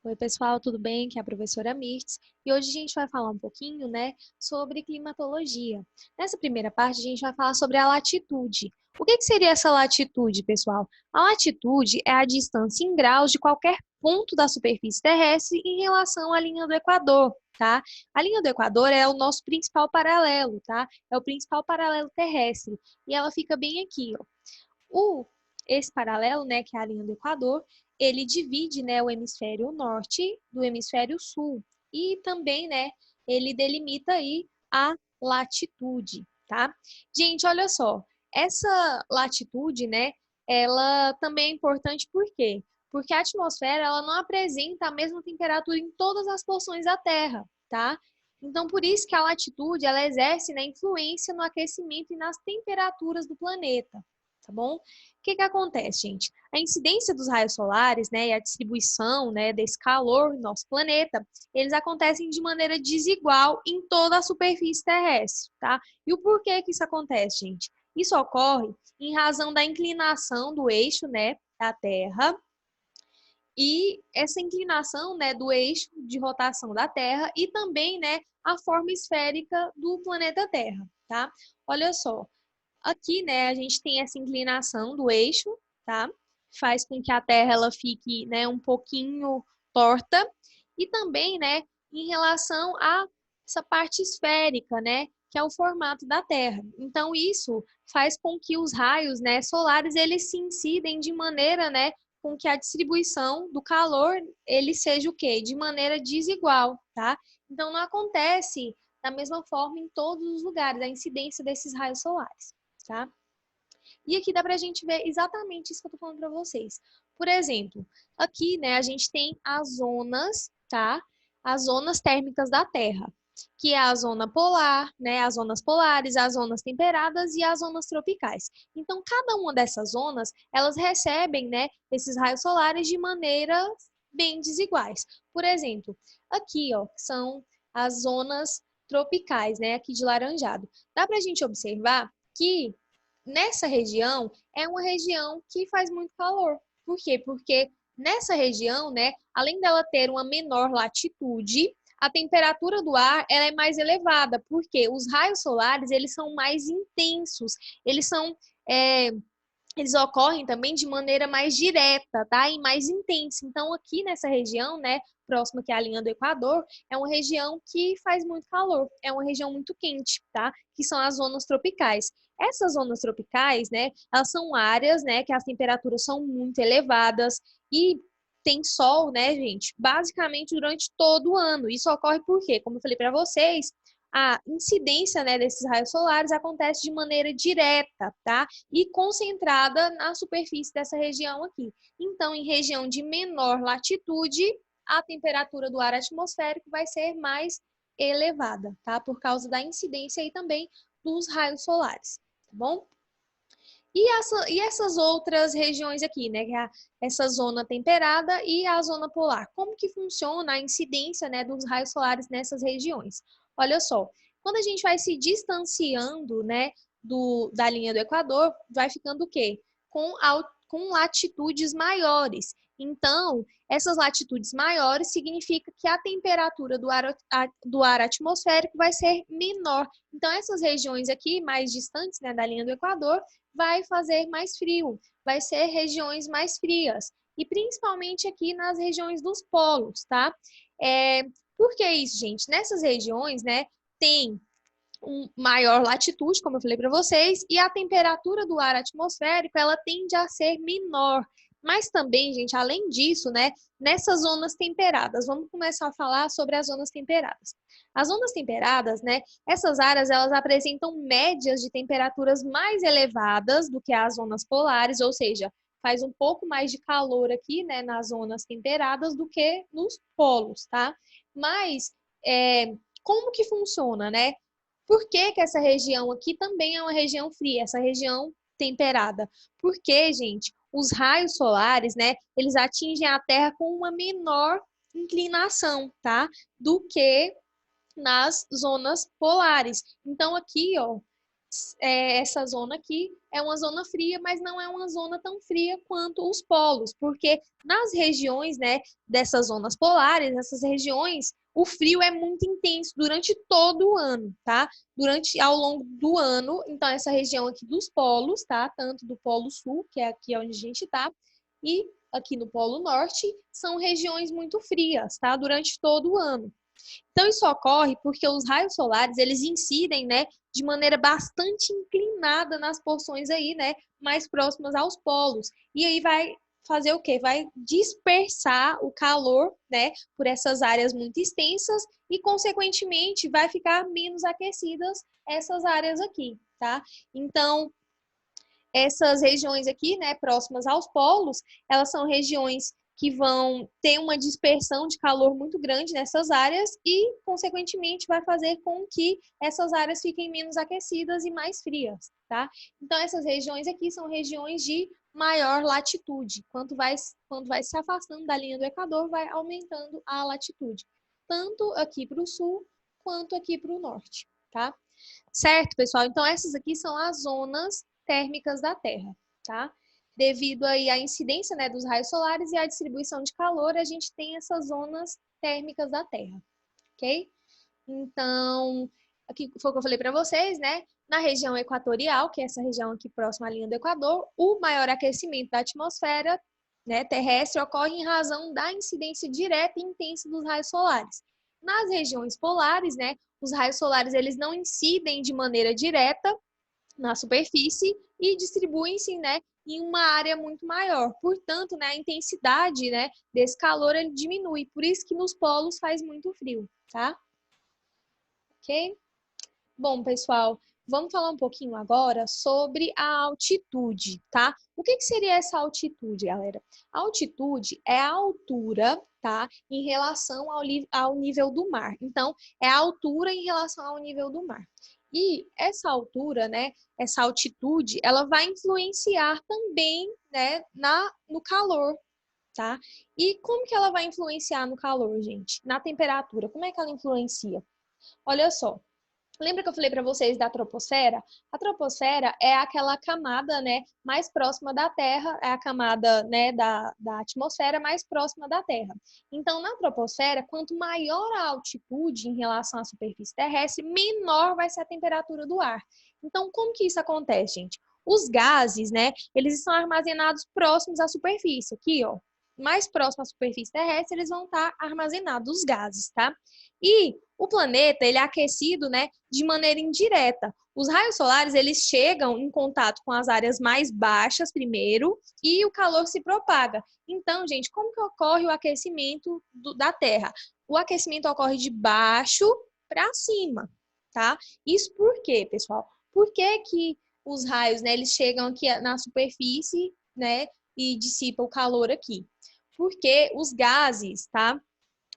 Oi, pessoal, tudo bem? Aqui é a professora Mirtz e hoje a gente vai falar um pouquinho, sobre climatologia. Nessa primeira parte, a gente vai falar sobre a latitude. O que seria essa latitude, pessoal? A latitude é a distância em graus de qualquer ponto da superfície terrestre em relação à linha do Equador, tá? A linha do Equador é o nosso principal paralelo, tá? É o principal paralelo terrestre e ela fica bem aqui, ó. Esse paralelo, que é a linha do Equador, ele divide, o hemisfério norte do hemisfério sul e também, ele delimita aí a latitude, tá? Gente, olha só, essa latitude, ela também é importante por quê? Porque a atmosfera, ela não apresenta a mesma temperatura em todas as porções da Terra, tá? Então, por isso que a latitude, ela exerce, influência no aquecimento e nas temperaturas do planeta, tá bom? O que acontece, gente? A incidência dos raios solares, e a distribuição, desse calor no nosso planeta, eles acontecem de maneira desigual em toda a superfície terrestre, tá? E o porquê que isso acontece, gente? Isso ocorre em razão da inclinação do eixo, da Terra, e essa inclinação, do eixo de rotação da Terra e também, a forma esférica do planeta Terra, tá? Olha só, aqui, a gente tem essa inclinação do eixo, tá? Faz com que a Terra ela fique, um pouquinho torta e também, em relação a essa parte esférica, que é o formato da Terra. Então isso faz com que os raios, solares eles se incidem de maneira, com que a distribuição do calor ele seja o quê? De maneira desigual, tá? Então não acontece da mesma forma em todos os lugares a incidência desses raios solares, tá? E aqui dá pra gente ver exatamente isso que eu tô falando para vocês. Por exemplo, aqui, a gente tem as zonas, tá? As zonas térmicas da Terra, que é a zona polar, as zonas polares, as zonas temperadas e as zonas tropicais. Então, cada uma dessas zonas, elas recebem, esses raios solares de maneiras bem desiguais. Por exemplo, aqui, ó, são as zonas tropicais, aqui de laranjado. Dá pra gente observar que nessa região é uma região que faz muito calor. Por quê? Porque nessa região, além dela ter uma menor latitude, a temperatura do ar ela é mais elevada, porque os raios solares eles são mais intensos, eles são eles ocorrem também de maneira mais direta, tá? E mais intensa. Então, aqui nessa região, próxima que é a linha do Equador, é uma região que faz muito calor, é uma região muito quente, tá? Que são as zonas tropicais. Essas zonas tropicais, elas são áreas, que as temperaturas são muito elevadas e tem sol, gente, basicamente durante todo o ano. Isso ocorre por quê? Como eu falei para vocês, a incidência, desses raios solares acontece de maneira direta, tá? E concentrada na superfície dessa região aqui. Então, em região de menor latitude, a temperatura do ar atmosférico vai ser mais elevada, tá? Por causa da incidência aí também dos raios solares, tá bom? E essas outras regiões aqui, que é essa zona temperada e a zona polar. Como que funciona a incidência, dos raios solares nessas regiões? Olha só, quando a gente vai se distanciando, da linha do Equador, vai ficando o quê? Com latitudes maiores. Então, essas latitudes maiores significa que a temperatura do ar atmosférico vai ser menor. Então, essas regiões aqui, mais distantes, da linha do Equador, vai fazer mais frio, vai ser regiões mais frias. E principalmente aqui nas regiões dos polos, tá? Por que isso, gente? Nessas regiões, tem maior latitude, como eu falei para vocês, e a temperatura do ar atmosférico, ela tende a ser menor. Mas também, gente, além disso, nessas zonas temperadas, vamos começar a falar sobre as zonas temperadas. As zonas temperadas, essas áreas, elas apresentam médias de temperaturas mais elevadas do que as zonas polares, ou seja, faz um pouco mais de calor aqui, nas zonas temperadas do que nos polos, tá? Mas, como que funciona, Por que que essa região aqui também é uma região fria, essa região temperada? Porque, gente, os raios solares, eles atingem a Terra com uma menor inclinação, tá? Do que nas zonas polares. Então, aqui, ó, essa zona aqui é uma zona fria, mas não é uma zona tão fria quanto os polos, porque nas regiões, né, dessas zonas polares, essas regiões, o frio é muito intenso durante todo o ano, tá? Ao longo do ano, então essa região aqui dos polos, tá? Tanto do Polo Sul, que é aqui onde a gente está, e aqui no Polo Norte, são regiões muito frias, tá? Durante todo o ano. Então, isso ocorre porque os raios solares, eles incidem, né, de maneira bastante inclinada nas porções aí, né, mais próximas aos polos. E aí vai fazer o quê? Vai dispersar o calor, né, por essas áreas muito extensas e, consequentemente, vai ficar menos aquecidas essas áreas aqui, tá? Então, essas regiões aqui, né, próximas aos polos, elas são regiões que vão ter uma dispersão de calor muito grande nessas áreas e, consequentemente, vai fazer com que essas áreas fiquem menos aquecidas e mais frias, tá? Então, essas regiões aqui são regiões de maior latitude. Quando vai se afastando da linha do Equador, vai aumentando a latitude, tanto aqui para o sul quanto aqui para o norte, tá? Certo, pessoal? Então, essas aqui são as zonas térmicas da Terra, tá? Devido aí à incidência, né, dos raios solares e à distribuição de calor, a gente tem essas zonas térmicas da Terra, ok? Então, aqui foi o que eu falei para vocês, né? Na região equatorial, que é essa região aqui próxima à linha do Equador, o maior aquecimento da atmosfera, né, terrestre ocorre em razão da incidência direta e intensa dos raios solares. Nas regiões polares, né, os raios solares eles não incidem de maneira direta na superfície e distribuem-se, né, em uma área muito maior. Portanto, né, a intensidade, né, desse calor ele diminui. Por isso que nos polos faz muito frio, tá? Ok? Bom, pessoal, vamos falar um pouquinho agora sobre a altitude, tá? O que seria essa altitude, galera? A altitude é a altura, tá? Em relação ao nível do mar. Então, é a altura em relação ao nível do mar. E essa altura, né, essa altitude, ela vai influenciar também, né, no calor, tá? E como que ela vai influenciar no calor, gente? Na temperatura, como é que ela influencia? Olha só. Lembra que eu falei para vocês da troposfera? A troposfera é aquela camada, né, mais próxima da Terra, é a camada, né, da atmosfera mais próxima da Terra. Então, na troposfera, quanto maior a altitude em relação à superfície terrestre, menor vai ser a temperatura do ar. Então, como que isso acontece, gente? Os gases, né, eles estão armazenados próximos à superfície, aqui, ó. Mais próximo à superfície terrestre, eles vão estar armazenados os gases, tá? E o planeta, ele é aquecido, né, de maneira indireta. Os raios solares, eles chegam em contato com as áreas mais baixas primeiro e o calor se propaga. Então, gente, como que ocorre o aquecimento da Terra? O aquecimento ocorre de baixo para cima, tá? Isso por quê, pessoal? Por que que os raios, né, eles chegam aqui na superfície, né, e dissipam o calor aqui? Porque os gases, tá?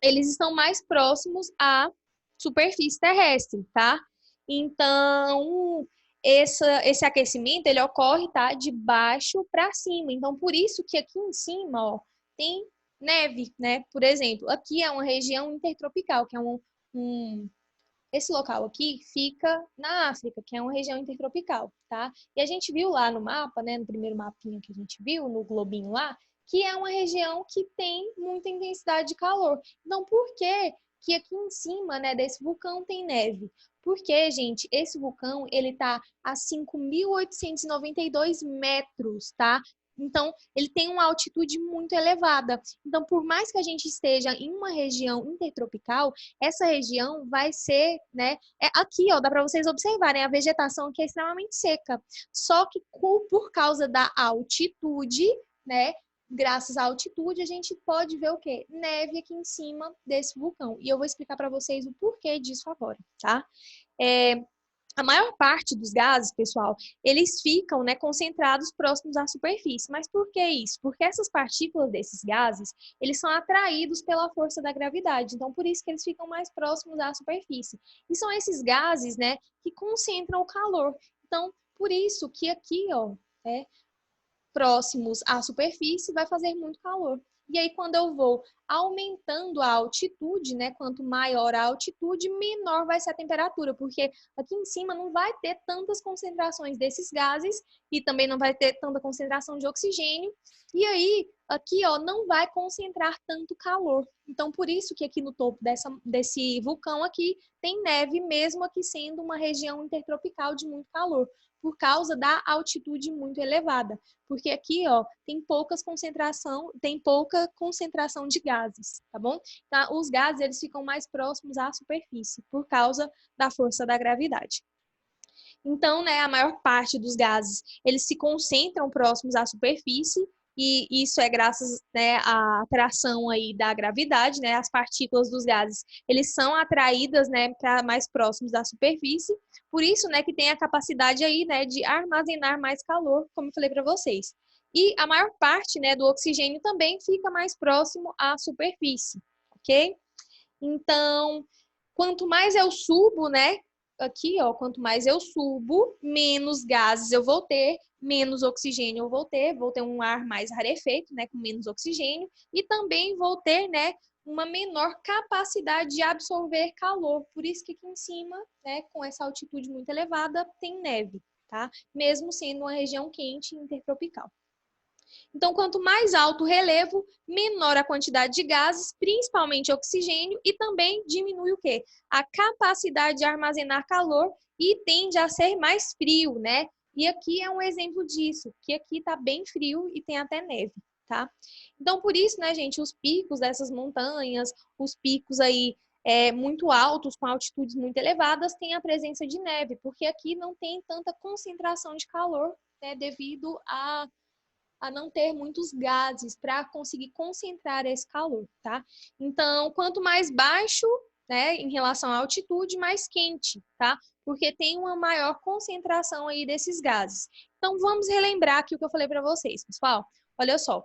Eles estão mais próximos à superfície terrestre, tá? Então, esse aquecimento, ele ocorre, tá? De baixo para cima. Então, por isso que aqui em cima, ó, tem neve, né? Por exemplo, aqui é uma região intertropical, que é esse local aqui fica na África, que é uma região intertropical, tá? E a gente viu lá no mapa, né, no primeiro mapinha que a gente viu, no globinho lá, que é uma região que tem muita intensidade de calor. Então, por que aqui em cima, né, desse vulcão tem neve? Porque, gente, esse vulcão, ele tá a 5.892 metros, tá? Então, ele tem uma altitude muito elevada. Então, por mais que a gente esteja em uma região intertropical, essa região vai ser, né? Aqui, ó, dá para vocês observarem, a vegetação aqui é extremamente seca. Só que por causa da altitude, né? Graças à altitude, a gente pode ver o quê? Neve aqui em cima desse vulcão. E eu vou explicar para vocês o porquê disso agora, tá? A maior parte dos gases, pessoal, eles ficam, né, concentrados próximos à superfície. Mas por que isso? Porque essas partículas desses gases, eles são atraídos pela força da gravidade. Então, por isso que eles ficam mais próximos à superfície. E são esses gases, né, que concentram o calor. Então, por isso que aqui, ó, próximos à superfície, vai fazer muito calor. E aí, quando eu vou aumentando a altitude, né? Quanto maior a altitude, menor vai ser a temperatura, porque aqui em cima não vai ter tantas concentrações desses gases e também não vai ter tanta concentração de oxigênio. E aí, aqui, ó, não vai concentrar tanto calor. Então, por isso que aqui no topo desse vulcão aqui tem neve, mesmo aqui sendo uma região intertropical de muito calor, por causa da altitude muito elevada. Porque aqui, ó, tem pouca concentração de gases, tá bom? Então, os gases, eles ficam mais próximos à superfície, por causa da força da gravidade. Então, né, a maior parte dos gases, eles se concentram próximos à superfície, e isso é graças, né, à atração aí da gravidade, né? As partículas dos gases, eles são atraídas, né, para mais próximos da superfície. Por isso, né, que tem a capacidade aí, né, de armazenar mais calor, como eu falei para vocês. E a maior parte, né, do oxigênio também fica mais próximo à superfície, ok? Então, quanto mais eu subo, né? Aqui, ó, quanto mais eu subo, menos gases eu vou ter, menos oxigênio eu vou ter um ar mais rarefeito, né, com menos oxigênio, e também vou ter, né, uma menor capacidade de absorver calor. Por isso que aqui em cima, né, com essa altitude muito elevada, tem neve, tá? Mesmo sendo uma região quente e intertropical. Então, quanto mais alto o relevo, menor a quantidade de gases, principalmente oxigênio, e também diminui o quê? A capacidade de armazenar calor e tende a ser mais frio, né? E aqui é um exemplo disso, que aqui tá bem frio e tem até neve, tá? Então, por isso, né, gente, os picos dessas montanhas, os picos aí muito altos, com altitudes muito elevadas, tem a presença de neve, porque aqui não tem tanta concentração de calor, né, devido a não ter muitos gases para conseguir concentrar esse calor, tá? Então, quanto mais baixo, né, em relação à altitude, mais quente, tá? Porque tem uma maior concentração aí desses gases. Então, vamos relembrar aqui o que eu falei para vocês, pessoal. Olha só,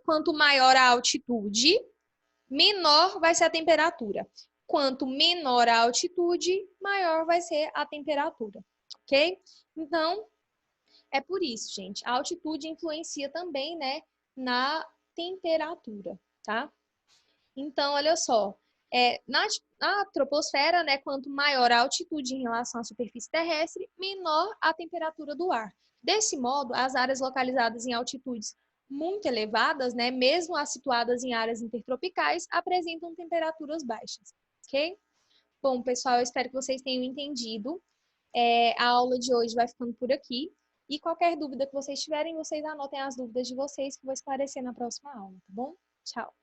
quanto maior a altitude, menor vai ser a temperatura. Quanto menor a altitude, maior vai ser a temperatura, ok? Então, é por isso, gente, a altitude influencia também, né, na temperatura, tá? Então, olha só, na troposfera, né, quanto maior a altitude em relação à superfície terrestre, menor a temperatura do ar. Desse modo, as áreas localizadas em altitudes muito elevadas, né, mesmo as situadas em áreas intertropicais, apresentam temperaturas baixas, ok? Bom, pessoal, eu espero que vocês tenham entendido. A aula de hoje vai ficando por aqui. E qualquer dúvida que vocês tiverem, vocês anotem as dúvidas de vocês que eu vou esclarecer na próxima aula, tá bom? Tchau!